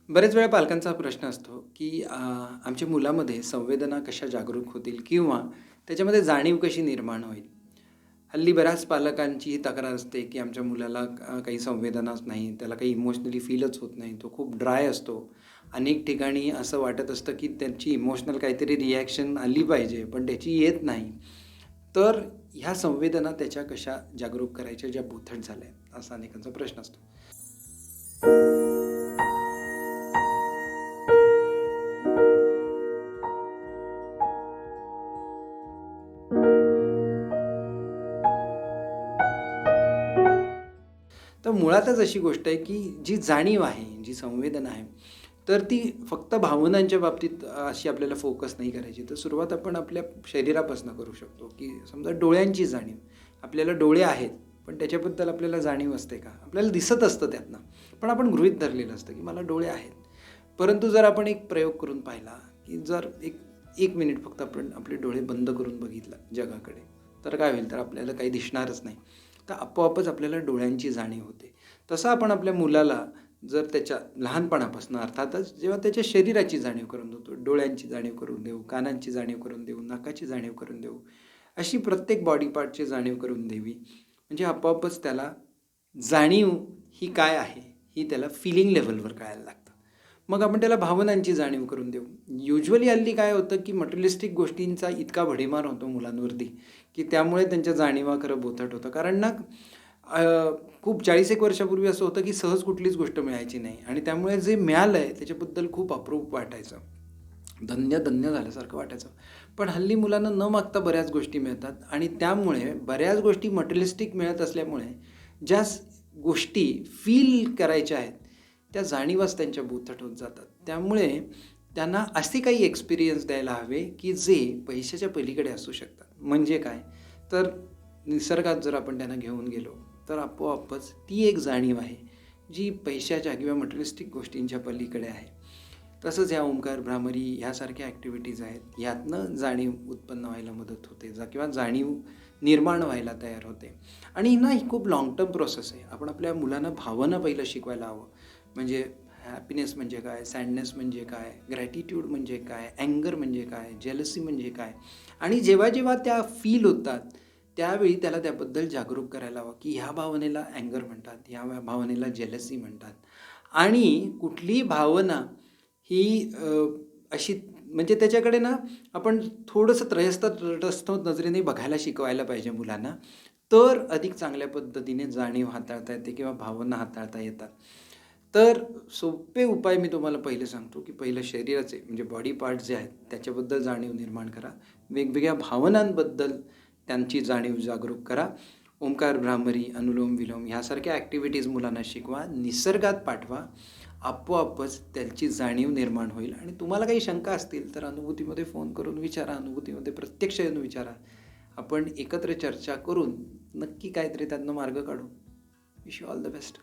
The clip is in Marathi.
बरेच वेळा पालकांचा हा प्रश्न असतो, की आमच्या मुलामध्ये संवेदना कशा जागरूक होतील किंवा त्याच्यामध्ये जाणीव कशी निर्माण होईल. हल्ली बऱ्याच पालकांची ही तक्रार असते, की आमच्या मुलाला काही संवेदनाच नाही, त्याला काही इमोशनली फीलच होत नाही, तो खूप ड्राय असतो. अनेक ठिकाणी असं वाटत असतं, की त्याची इमोशनल काहीतरी रिॲक्शन आली पाहिजे, पण त्याची येत नाही. तर ह्या संवेदना त्याच्या कशा जागरूक करायच्या, ज्या बोथट झाल्या आहेत, असा अनेकांचा प्रश्न असतो. तर मुळातच अशी गोष्ट आहे, की जी जाणीव आहे, जी संवेदना आहे, तर ती फक्त भावनांच्या बाबतीत अशी आपल्याला फोकस नाही करायची. तर सुरुवात आपण आपल्या शरीरापासून करू शकतो, की समजा डोळ्यांची जाणीव. आपल्याला डोळे आहेत, पण त्याच्याबद्दल आपल्याला जाणीव असते का? आपल्याला दिसत असतं त्यातनं, पण आपण गृहीत धरलेलं असतं, की मला डोळे आहेत. परंतु जर आपण एक प्रयोग करून पाहिला, की जर एक 1 मिनिट फक्त आपण आपले डोळे बंद करून बघितलं जगाकडे, तर काय होईल? तर आपल्याला काही दिसणारच नाही. तर आपोआपच आपल्याला डोळ्यांची जाणीव होते. तसं आपण आपल्या मुलाला जर त्याच्या लहानपणापासून अर्थातच जेव्हा त्याच्या शरीराची जाणीव करून देतो, डोळ्यांची जाणीव करून देऊ, कानांची जाणीव करून देऊ, नाकाची जाणीव करून देऊ, अशी प्रत्येक बॉडी पार्टची जाणीव करून द्यावी. म्हणजे आपोआपच त्याला जाणीव ही काय आहे, ही त्याला फीलिंग लेव्हलवर कळायला लागतं. मग आपण त्याला भावनांची जाणीव करून देऊ. युजुअली हल्ली काय होतं, की मटेरियलिस्टिक गोष्टींचा इतका भडीमार होतो मुलांवरती, की त्यामुळे त्यांच्या जाणीवा खरं बोथट होतं. कारण ना अ, खूप 40 एक वर्षापूर्वी असं होतं, की सहज कुठलीच गोष्ट मिळायची नाही आणि त्यामुळे जे मिळालंय त्याच्याबद्दल खूप अप्रूप वाटायचं. धन्य, धन्य झाल्यासारखं वाटायचं. पण हल्ली मुलांना न मागता बऱ्याच गोष्टी मिळतात आणि त्यामुळे बऱ्याच गोष्टी मटेरियलिस्टिक मिळत असल्यामुळे ज्या गोष्टी फील करायच्या आहेत, त्या जाणीवाच त्यांच्या बोथट होत जातात. त्यामुळे त्यांना असे काही एक्सपिरियन्स द्यायला हवे, की जे पैशाच्या पलीकडे असू शकतात. म्हणजे काय? तर निसर्गात जर आपण त्यांना घेऊन गेलो, तर आपोआपच ती एक जाणीव आहे, जी पैशाच्या किंवा मटेरियलिस्टिक गोष्टींच्या पलीकडे आहे. तसंच ह्या ओंकार, भ्रामरी ह्यासारख्या ॲक्टिव्हिटीज आहेत. ह्यातनं जाणीव उत्पन्न व्हायला मदत होते किंवा जाणीव निर्माण व्हायला तयार होते. आणि ना ही खूप लाँग टर्म प्रोसेस आहे. आपण आपल्या मुलांना भावना पहिलं शिकवायला हवं. म्हणजे हॅपीनेस म्हणजे काय? सॅडनेस म्हणजे काय? ग्रॅटिट्यूड म्हणजे काय? अँगर म्हणजे काय? जेलसी म्हणजे काय? आणि जेव्हा त्या फील होतात, त्यावेळी त्याला त्याबद्दल जागरूक करायला हवं, की ह्या भावनेला अँगर म्हणतात, ह्या भावनेला जेलसी म्हणतात. आणि कुठलीही भावना ही अशी म्हणजे त्याच्याकडे ना आपण थोडंसं तटस्थ नजरेने बघायला शिकवायला पाहिजे मुलांना. तर अधिक चांगल्या पद्धतीने जाणीव हाताळता येते किंवा भावना हाताळता येतात. तर सोपे उपाय मी तुम्हाला पहिले सांगतो, की पहिलं शरीराचे म्हणजे बॉडी पार्ट्स जे आहेत त्याच्याबद्दल जाणीव निर्माण करा. वेगवेगळ्या भावनांबद्दल त्यांची जाणीव जागरूक करा. ओंकार, भ्रामरी, अनुलोम-विलोम ह्यासारख्या ॲक्टिव्हिटीज मुलांना शिकवा. निसर्गात पाठवा. आपोआपच त्याची जाणीव निर्माण होईल आणि तुम्हाला काही शंका असतील तर अनुभूतीमध्ये फोन करून विचारा, अनुभूतीमध्ये प्रत्यक्ष येऊन विचारा. आपण एकत्र चर्चा करून नक्की काहीतरी त्यातनं मार्ग काढू. Wish you all the best.